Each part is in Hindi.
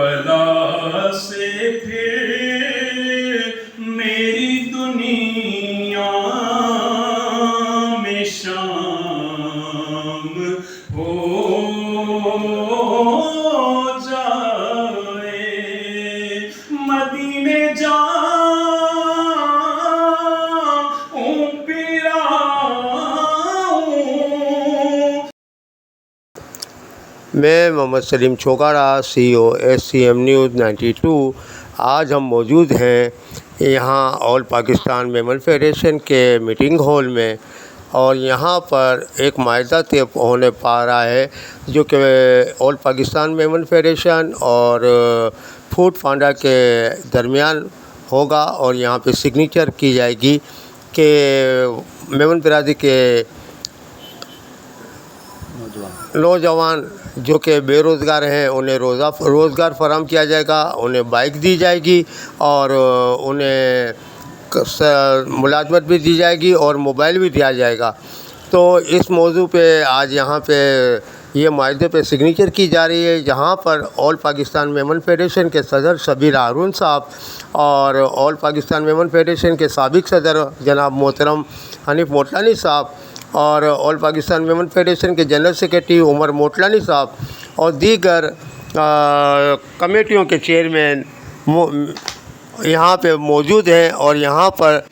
बला से फिर मेरी दुनिया में शाम हो जाए। मदीने जाऊं फिर आऊं। मैं Mohammad Salim Chhokara, CEO SCM news 92। आज हम मौजूद हैं यहाँ ऑल पाकिस्तान मेमन फेडरेशन के मीटिंग हॉल में, और यहाँ पर एक माहिदा तय होने पा रहा है जो कि ऑल पाकिस्तान मेमन फेडरेशन और फूड पांडा के दरमियान होगा। और यहाँ पे सिग्नेचर की जाएगी कि मेमन बिरादरी के नौजवान जो कि बेरोज़गार हैं उन्हें रोज़गार फराहम किया जाएगा, उन्हें बाइक दी जाएगी और उन्हें मुलाजमत भी दी जाएगी और मोबाइल भी दिया जाएगा। तो इस मौजू पे आज यहाँ पे ये माहिदे पे सिग्नेचर की जा रही है, जहाँ पर ऑल पाकिस्तान मेमन फेडरेशन के सदर शबीर हारून साहब और ऑल पाकिस्तान मेमन फेडरेशन के साबिक सदर जनाब मोहतरम हनीफ मोटलानी साहब और ऑल पाकिस्तान मेमन फेडरेशन के जनरल सेक्रेटरी उमर मोटलानी साहब और दीगर कमेटियों के चेयरमैन यहाँ पे मौजूद हैं। और यहाँ पर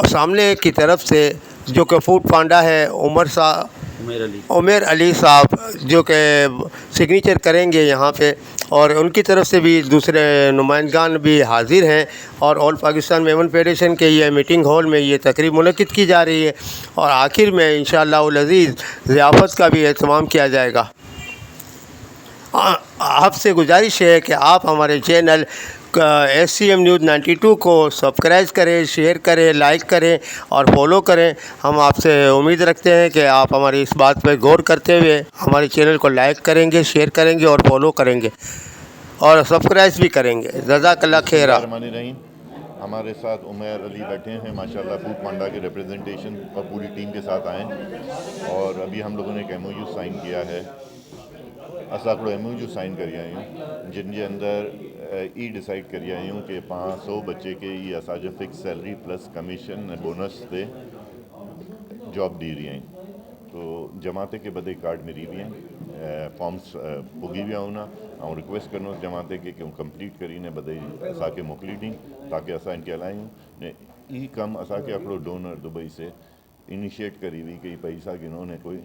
सामने की तरफ से जो कि फूड पांडा है उमेर अली साहब जो कि सिग्नेचर करेंगे यहाँ पे, और उनकी तरफ से भी दूसरे नुमाइंदगान भी हाज़िर हैं। और ऑल पाकिस्तान मेमन फेडरेशन के ये मीटिंग हॉल में ये तकरीब मुनक़िद की जा रही है और आखिर में इंशाअल्लाह अज़ीज़ ज़ियाफ़त का भी एहतमाम किया जाएगा। आपसे गुजारिश है कि आप हमारे चैनल SCM न्यूज़ 92 को सब्सक्राइब करें, शेयर करें, लाइक करें और फॉलो करें। हम आपसे उम्मीद रखते हैं कि आप हमारी इस बात पर गौर करते हुए हमारे चैनल को लाइक करेंगे, शेयर करेंगे और फॉलो करेंगे और सब्सक्राइब भी करेंगे। जज़ाकल्लाह खैरा। हमारे साथ उमर अली बैठे हैं, माशाल्लाह फूड पांडा के रिप्रेजेंटेशन और पूरी टीम के साथ आए, और अभी हम लोगों ने एक MOU साइन किया है। असां हिकिड़ो MOU साइन करी आहियूं जिनके अंदर डिसाइड करी आहियूं कि 500 बच्चे के ये असांजो फिक्स सैलरी प्लस कमीशन ऐं बोनस ते जॉब दी रही आहिनि। तो जमाते के बदे कार्ड मिली हुई आहिनि, फॉर्म्स पुगी विया हुन ऐं रिक्वेस्ट कंदुसि जमाते के कि कंप्लीट करीने बदे असांखे मोकिली ॾीं ताकी असां इनके हलायूं। ने ई कमु असांखे हिकिड़ो डोनर दुबई से इनिशिएट करी हुई कि पैसा गिनोने कोई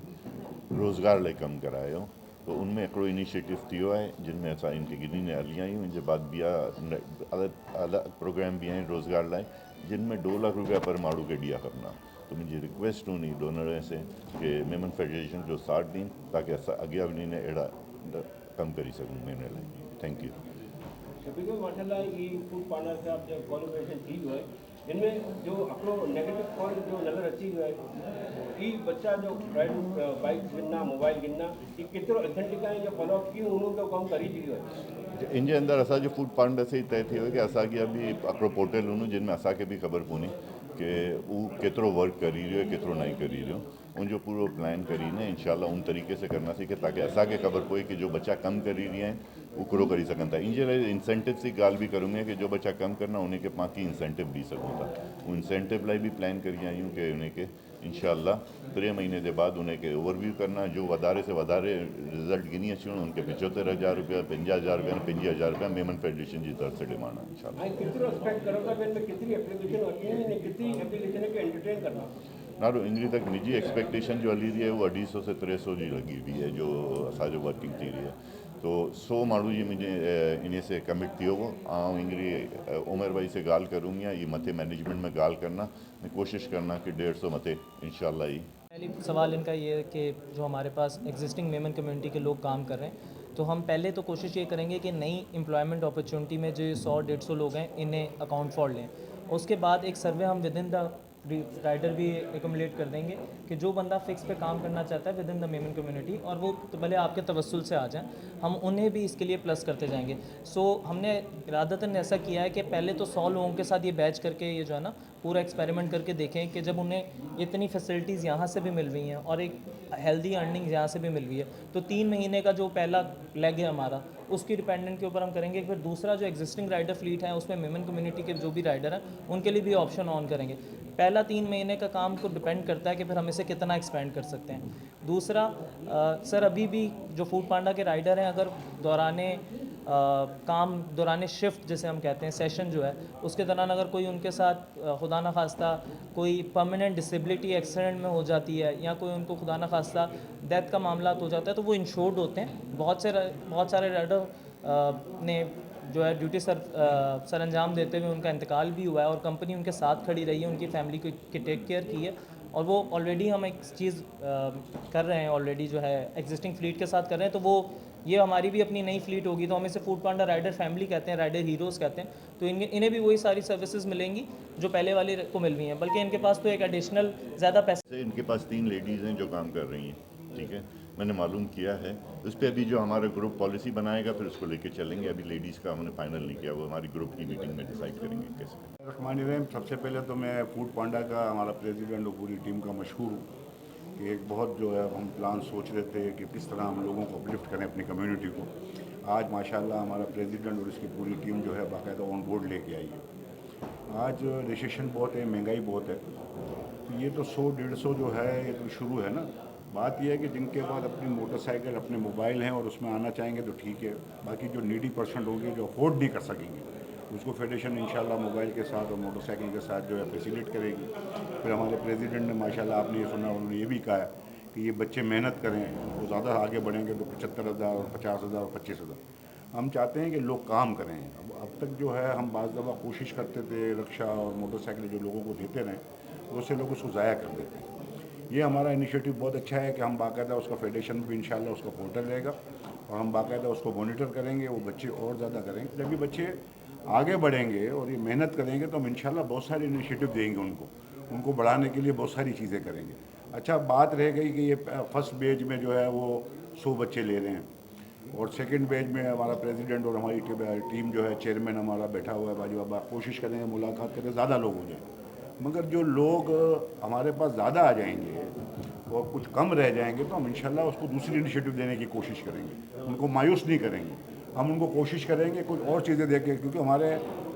रोज़गार लाइ कमु करायो। तो उनमें हिकिड़ो इनिशिएटिव थियो आहे जिनमें असां इनके गिनी हली आहियूं। इनजे बाद ॿिया अलॻि प्रोग्राम बि आहिनि रोज़गार लाइ, जिनमें 2 लाख रुपया पर माण्हू खे ॾिया खपंदा। तो मुंहिंजी रिक्वेस्ट हूंदी डोनर से कि मेमन फेडरेशन जो साथ ॾींहुं ताकी असां अॻियां वञी अहिड़ा कमु करी सघूं मेमन लाइ। Thank you. माशाल्लाह ये फूड पार्टनर से आप जब कोलैबोरेशन थी हुआ है, इनमें जो अपनो नेगेटिव पॉइंट जो नज़र अची वियो आहे कि बच्चा जो बाइक गिनना, मोबाइल गिनना, ये केतिरो ऑथेंटिक आहे या फॉलोअप कीअं उन्हनि जो कमु करी चुकियो आहे। इनजे अंदरि असांजो फूड पांडा से ही तय थी वियो कि असांखे अभी हिकिड़ो पोर्टल हूंदो जिनमें असांखे बि ख़बर पवंदी कि उहो केतिरो वर्क करी रहियो आहे, केतिरो नहीं करी रहियो। उनजो पूरो प्लान करीने इंशाल्लाह उन तरीक़े से करंदासीं कि ताकि असांखे ख़बर पए कि जो बच्चा कमु करी रहिया आहिनि उहो कहिड़ो करी सघनि था। इनजे लाइ इंसेंटिव्स जी ॻाल्हि बि करूं कि जो बच्चा कमु करना उनखे पाण कीअं इंसेंटिव ॾेई सघूं था। उन इंसेंटिव लाइ बि प्लान करी आहियूं कि उनखे इंशाल्लाह 3 महीने के बाद उनखे ओवरव्यू करना, जो वधारे से वधारे रिज़ल्ट गिनी अचणो उनखे 75,000 रुपया, 50,000 रुपया, 50,000 रुपया मेमन फेडरेशन की तरफ से डिमांड है इंशाल्लाह। नारो इंजरी तक निजी एक्सपेक्टेशन जो हली रही है वो 250 से 300 जी लगी हुई है जो असांजो वर्किंग थी रही है। तो 100 माण्हू जी मुझे इन से कमिट थी हो। इंजरी उमर भाई से गाल करूँगी ये मथे मैनेजमेंट में गाल करना, कोशिश करना कि 150 मथे इंशाल्लाह ही। पहली सवाल इनका ये है कि जो हमारे पास एग्जिस्टिंग मेमन कम्युनिटी के लोग काम कर रहे हैं, तो हम पहले तो कोशिश ये करेंगे कि नई एम्प्लॉयमेंट अपॉर्चुनिटी में जो 100-150 लोग हैं इन्हें अकाउंट फॉर लें। उसके बाद एक सर्वे हम विद इन द राइडर भी एकमुलेट कर देंगे कि जो बंदा फिक्स पे काम करना चाहता है with in the Memon community, और वो तो भले आपके तवस्सुल से आ जाएं, हम उन्हें भी इसके लिए प्लस करते जाएंगे। हमने इरादतन ऐसा किया है कि पहले तो 100 लोगों के साथ ये बैच करके ये जो है ना पूरा एक्सपेरिमेंट करके देखें कि जब उन्हें इतनी फैसिलिटीज़ यहाँ से भी मिल रही हैं और एक हेल्दी अर्निंग यहाँ से भी मिल रही है, तो 3 महीने का जो पहला लेग है हमारा उसकी डिपेंडेंट के ऊपर हम करेंगे। फिर दूसरा जो एग्जिस्टिंग राइडर फ्लीट है उसमें मेमन कम्युनिटी के जो भी राइडर हैं उनके लिए भी ऑप्शन ऑन करेंगे। पहला 3 महीने का काम को डिपेंड करता है कि फिर हम इसे कितना एक्सपेंड कर सकते हैं। दूसरा सर अभी भी जो फूड पांडा के राइडर हैं अगर दौराने काम दौरान शिफ्ट जिसे हम कहते हैं सेशन जो है उसके दौरान अगर कोई उनके साथ खुदा न खास्ता कोई परमानेंट डिसेबिलिटी एक्सीडेंट में हो जाती है या कोई उनको खुदा न खास्ता डेथ का मामला हो जाता है तो वो इंश्योर्ड होते हैं। बहुत सारे राइडर ने जो है ड्यूटी सर अंजाम देते हुए उनका इंतकाल भी हुआ है और कंपनी उनके साथ खड़ी रही है, उनकी फैमिली को की टेक केयर की है। और वो ऑलरेडी हम एक चीज़ कर रहे हैं ऑलरेडी जो है एग्जिस्टिंग फ्लीट के साथ कर रहे हैं। तो वो ये हमारी भी अपनी नई फ्लीट होगी तो हम इसे फूड पांडा राइडर फैमिली कहते हैं, राइडर हीरोज़ कहते हैं। तो इन्हें भी वही सारी सर्विसेज मिलेंगी जो पहले वाले को मिल रही हैं, बल्कि इनके पास तो एक एडिशनल ज़्यादा पैसे से इनके पास 3 लेडीज़ हैं जो काम कर रही हैं, ठीक है, मैंने मालूम किया है। उस पर अभी जो हमारा ग्रुप पॉलिसी बनाएगा फिर उसको लेके चलेंगे। अभी लेडीज़ का हमने फाइनल नहीं किया, वो हमारी ग्रुप की मीटिंग में डिसाइड करेंगे कैसे। रहमान सबसे पहले तो मैं फूड पांडा का हमारा प्रेसिडेंट और पूरी टीम का मशहूर हूँ कि एक बहुत जो है हम प्लान सोच रहे थे कि किस तरह हम लोगों को अपलिफ्ट करें अपनी कम्युनिटी को। आज माशाल्लाह हमारा प्रेसिडेंट और इसकी पूरी टीम जो है बाकायदा ऑन बोर्ड लेके आई है। आज रिसेशन बहुत है, महंगाई बहुत है, तो ये तो 100-150 जो है ये तो शुरू है ना। बात यह है कि जिनके पास अपनी मोटरसाइकिल अपने मोबाइल हैं और उसमें आना चाहेंगे तो ठीक है, बाकी जो नीडी पर्सेंट होंगे जो अफोर्ड नहीं कर सकेंगे उसको फेडरेशन इंशाल्लाह मोबाइल के साथ और मोटरसाइकिल के साथ जो है फैसिलिटेट करेगी। फिर हमारे प्रेसिडेंट ने माशाल्लाह आपने ये सुना, उन्होंने ये भी कहा है कि ये बच्चे मेहनत करें वो ज़्यादा आगे बढ़ेंगे तो 75,000 और 50,000 और 25,000। हम चाहते हैं कि लोग काम करें। अब तक जो है हम बाज़ दफ़ा कोशिश करते थे रिक्शा और मोटरसाइकिल जो लोगों को देते रहें उससे लोग उसको ज़ाया कर देते हैं। ये हमारा इनिशिएटिव बहुत अच्छा है कि हम बाकायदा उसका फेडरेशन में भी इंशाल्लाह उसका पोर्टल रहेगा और हम बाकायदा उसको मॉनिटर करेंगे, वो बच्चे और ज़्यादा करेंगे। जब ये बच्चे आगे बढ़ेंगे और ये मेहनत करेंगे तो हम इंशाल्लाह बहुत सारे इनिशिएटिव देंगे उनको बढ़ाने के लिए बहुत सारी चीज़ें करेंगे। अच्छा बात रह गई कि ये फर्स्ट बेज में जो है वो 100 बच्चे ले रहे हैं और सेकंड बेज में हमारा प्रेसिडेंट और हमारी टीम जो है चेयरमैन हमारा बैठा हुआ है बाजू बाबा, कोशिश करेंगे मुलाकात करें ज़्यादा लोग हो जाएँ। मगर जो लोग हमारे पास ज़्यादा आ जाएंगे और कुछ कम रह जाएंगे तो हम इंशाल्लाह उसको दूसरी इनिशिएटिव देने की कोशिश करेंगे, उनको मायूस नहीं करेंगे। हम उनको कोशिश करेंगे कुछ और चीज़ें देके, क्योंकि हमारे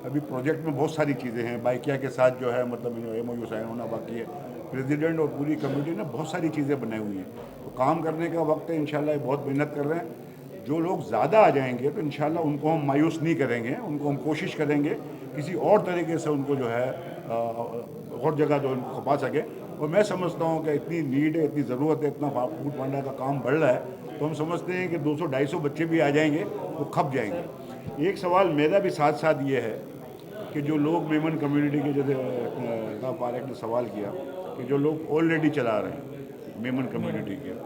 अभी प्रोजेक्ट में बहुत सारी चीज़ें हैं। बाइकिया के साथ जो है मतलब MOU साइन होना बाकी है। प्रेसिडेंट और पूरी कमेटी ने बहुत सारी चीज़ें बनाई हुई हैं, तो काम करने का वक्त है। इंशाल्लाह बहुत मेहनत कर रहे हैं। जो लोग ज़्यादा आ जाएंगे तो इंशाल्लाह उनको हम मायूस नहीं करेंगे, उनको हम कोशिश करेंगे किसी और तरीके से उनको जो है और जगह जो उनको खपा सके। और मैं समझता हूँ कि इतनी नीड है, इतनी ज़रूरत है, इतना फूड पांडा का काम बढ़ रहा है, तो हम समझते हैं कि 200-250 बच्चे भी आ जाएंगे वो खप जाएंगे। एक सवाल मेरा भी साथ साथ ये है कि जो लोग मेमन कम्युनिटी के, जैसे पारेख ने सवाल किया कि जो लोग ऑलरेडी चला रहे हैं मेमन कम्युनिटी के,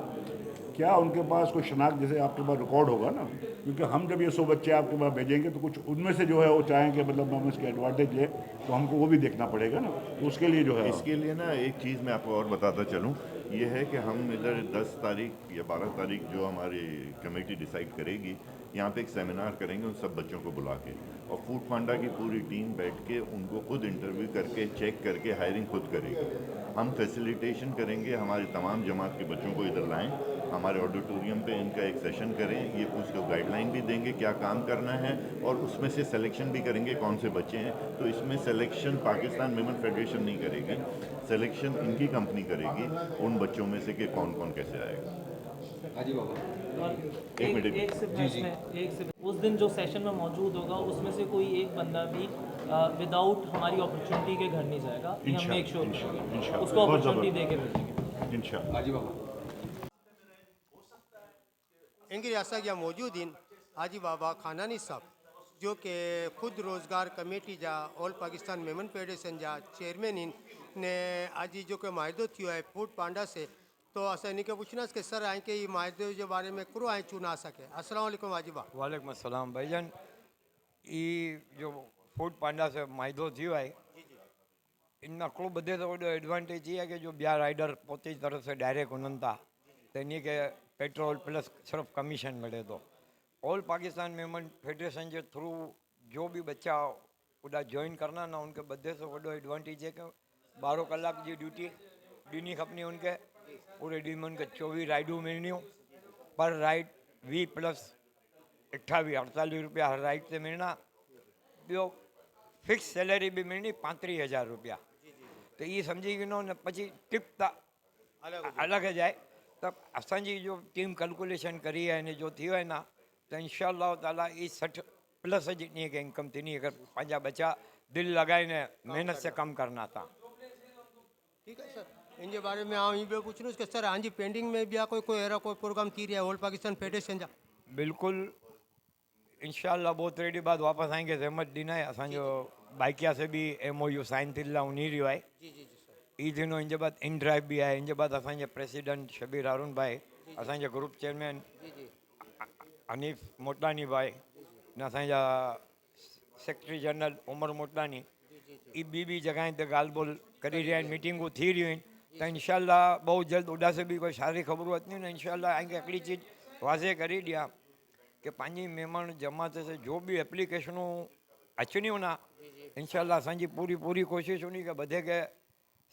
क्या उनके पास कोई शनाख्त जैसे आपके पास रिकॉर्ड होगा ना, क्योंकि हम जब ये 100 बच्चे आपके पास भेजेंगे तो कुछ उनमें से जो है वो चाहेंगे मतलब हम इसके एडवांटेज लें, तो हमको वो भी देखना पड़ेगा ना, तो उसके लिए जो है इसके लिए ना एक चीज़ मैं आपको और बताता चलूँ, ये है कि हम इधर 10 तारीख या 12 तारीख जो हमारी कमेटी डिसाइड करेगी, यहाँ पे एक सेमिनार करेंगे उन सब बच्चों को बुला के, और फूड पांडा की पूरी टीम बैठ के उनको खुद इंटरव्यू करके चेक करके हायरिंग खुद करेगी। हम फैसिलिटेशन करेंगे, हमारे तमाम जमात के बच्चों को इधर लाएं, हमारे ऑडिटोरियम पे इनका एक सेशन करें, ये उसको गाइडलाइन भी देंगे क्या काम करना है, और उसमें से सिलेक्शन भी करेंगे कौन से बच्चे हैं। तो इसमें सिलेक्शन पाकिस्तान मेमन फेडरेशन नहीं करेगी, सिलेक्शन इनकी कंपनी करेगी उन बच्चों में से कि कौन कौन कैसे आएगा। एक से उस दिन जो सेशन में मौजूद होगा उसमें से कोई एक बंदा भी विदाउट हमारी अपॉर्चुनिटी के घर नहीं जाएगा। ये हम मेक श्योर करेंगे, उसको अपॉर्चुनिटी दे के भेजेंगे इंशाअल्लाह। इनकी रियासत या मौजूद इन हाजी बाबा खानानी साहब जो कि खुद रोज़गार कमेटी जा ऑल पाकिस्तान मेमन फेडरेशन जा चेयरमैन इन ने आज जो कि माहिदो थियो है फूड पांडा से, तो असां इनके पूछना कि सर आए के ये माहिदे जे बारे में करो आए चुना सके। अस्सलाम वालेकुम हाजी बा। वालेकुम अस्सलाम भाईजान। ई जो फूड पांडा से माइदो थियो है इन आकड़ो बधे तो वो एडवांटेज ये है कि जो बिया राइडर पोते तरफ से डायरेक्ट उन्हनि था तो इन्हीं के पेट्रोल प्लस सिर्फ कमीशन मिले तो ऑल पाकिस्तान मेमन फेडरेशन के थ्रू जो भी बच्चा उड़ा ज्वाइन करना ना उनके बधे से वो एडवांटेज है कि 12 कलाक की ड्यूटी ॾिनी खपनी उनके पूरे दिन में उनके 24 राइडूं मिलनियूं पर राइड 20+ 28-48 रुपया हर राइड से मिलना, ॿियो फिक्स सैलरी भी मिलनी 35,000 रुपया। तो ये समझी गिनो ने पची टिप त अलग है जाए। तब असांजी जो टीम कैलकुलेशन करी है ने जो थियो है ना, तो इंशाअल्लाह ताला ये 60+ जितनी के इनकम थी अगर पंजा बच्चा दिल लगाए ने मेहनत से कम करना था। ठीक है सर, इनके बारे में हाँ ये पूछूँ कि सर हाँ जी पेंडिंग में भी कोई अहिड़ा कोई प्रोग्राम थी रहा है ऑल पाकिस्तान फेडरेशन जा? बिल्कुल इंशाअल्लाह बहुत रेडी बाद वापस आएंगे। जहमत ॾिना है असांजो बाइकिया से भी MOU साइन थी उन्हीं रहियो आहे। ई दिनों इनके बाद इन ड्राइव भी है। इनके बाद असांजे प्रेसिडेंट शबीर हारून भाई, असांजे ग्रुप चेयरमैन हनीफ मोटलानी भाई ने असांजा सेक्रेटरी जनरल उमर मोटलानी ई ॿी जगह ते ॻाल्हि ॿोल करी रहिया आहिनि, मीटिंगूं थी रहियूं आहिनि। तो इंशाअल्लाह बहुत जल्द उड़ा से भी कोई सारी खबरूं अचनियूं न इंशाअल्लाह आएंगे। हिकिड़ी चीज़ वाज़े करे ॾियां कि पंहिंजी महिमान जमात से जो भी एप्लीकेशनूं अचनियूं ना इंशाअल्लाह असांजी पूरी कोशिशि हुई कि बधे के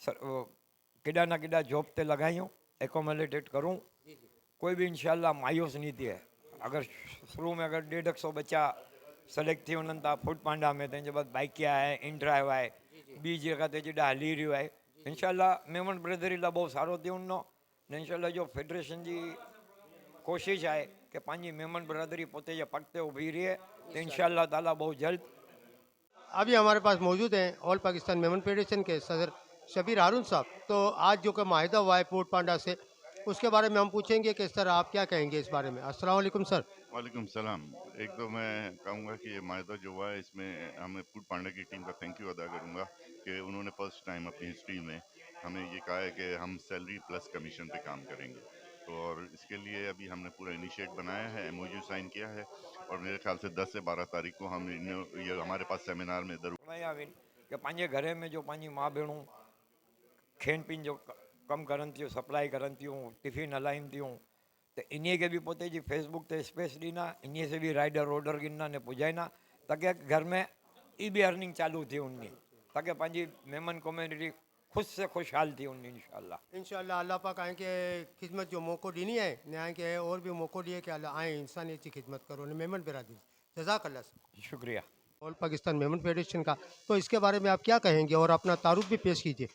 केॾा न केॾा जॉब ते लॻायूं, एकोमोडेटेड करूं। कोई भी इंशाअल्लाह मायूस नहीं थिए। अगर शुरू में अगर 150 बच्चा सेलेक्ट थी वञनि था फूड पांडा में, तंहिंजे बाद बाइकिया आहे, इन ड्राइव आहे, ॿी जगह ते जेॾा हली रहियो आहे। इंशाअल्लाह मेमन ब्रदरी लाइ बहुत सारो थी वञो न इंशाअल्लाह जो फेडरेशन जी कोशिश है कि पंहिंजी मेमन ब्रदरी पोते जे पग ते उभी रहे। तो इंशाअल्लाह ताला बहुत जल्द। अभी हमारे पास मौजूद हैं ऑल पाकिस्तान मेमन फेडरेशन के सदर शबीर हारून साहब। तो आज जो कि माहिदा हुआ है फूड पांडा से, उसके बारे में हम पूछेंगे कि सर आप क्या कहेंगे इस बारे में। अस्सलाम वालेकुम सर। वालेकुम सलाम। एक तो मैं कहूँगा कि ये माहिदा जो हुआ है इसमें हमें फूड पांडा की टीम का थैंक यू अदा करूँगा कि उन्होंने फर्स्ट टाइम अपनी हिस्ट्री में हमें ये कहा है कि हम सैलरी प्लस कमीशन पे काम करेंगे। तो और इसके लिए अभी हमने पूरा इनिशिएट बनाया है, MOU साइन किया है और मेरे ख्याल से 10 से 12 तारीख को हम ये हमारे पास सेमिनार में कि पंहिंजे घर में जो पंहिंजी माँ भेणूं खेन पीन जो कम करन थियूं, सप्लाई करन थियूं, टिफिन हलाइन थियूं, तो इन्हीं के भी पोते जी फेसबुक ते स्पेस ॾिना, इन्हीं से भी राइडर ऑर्डर गिना ने पुजाइना ताकि घर में ई भी अर्निंग चालू थी उनकी, ताकि पंहिंजी मेमन कम्युनिटी खुश से खुशहाल थी उनकी इंशाअल्लाह। अल्लाह पाक आए के खिदमत जो मौको दी है न्याय के और भी मौको दिए कि अल्लाह आए इंसानियत की खिदमत करो ने मेमन बिरादरी। जज़ाकल्लाह सर। शुक्रिया। ऑल पाकिस्तान मेमन फेडरेशन का, तो इसके बारे में आप क्या कहेंगे और अपना तारुफ भी पेश कीजिए।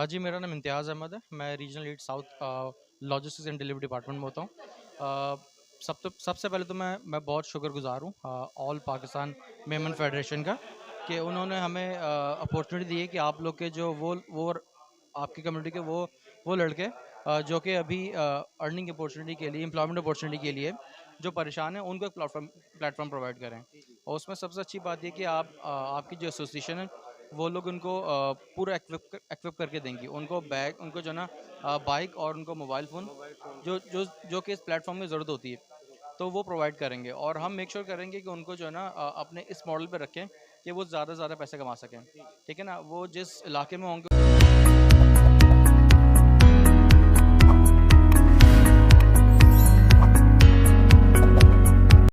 जी मेरा नाम इम्तियाज़ अहमद है, मैं regional lead south logistics and delivery department में होता हूँ। सबसे पहले तो मैं बहुत शुक्रगुजार हूँ ऑल पाकिस्तान मेमन फेडरेशन का कि उन्होंने हमें अपॉर्चुनिटी दी है कि आप लोग के जो वो आपकी कम्युनिटी के वो लड़के जो कि अभी अर्निंग अपॉर्चुनिटी के लिए, एम्प्लॉयमेंट अपॉर्चुनिटी के लिए जो परेशान हैं उनको एक प्लेटफॉर्म प्रोवाइड करें। और उसमें सबसे अच्छी बात ये कि आपकी जो एसोसिएशन है वो लोग उनको पूरा एक्विप करके देंगी, उनको बैग, उनको जो ना बाइक और उनको मोबाइल फ़ोन जो कि इस प्लेटफॉर्म में ज़रूरत होती है तो वो प्रोवाइड करेंगे। और हम मेक श्योर करेंगे कि उनको जो है ना अपने इस मॉडल पे रखें कि वो ज़्यादा से ज़्यादा पैसे कमा सकें। ठीक है ना, वो जिस इलाके में होंगे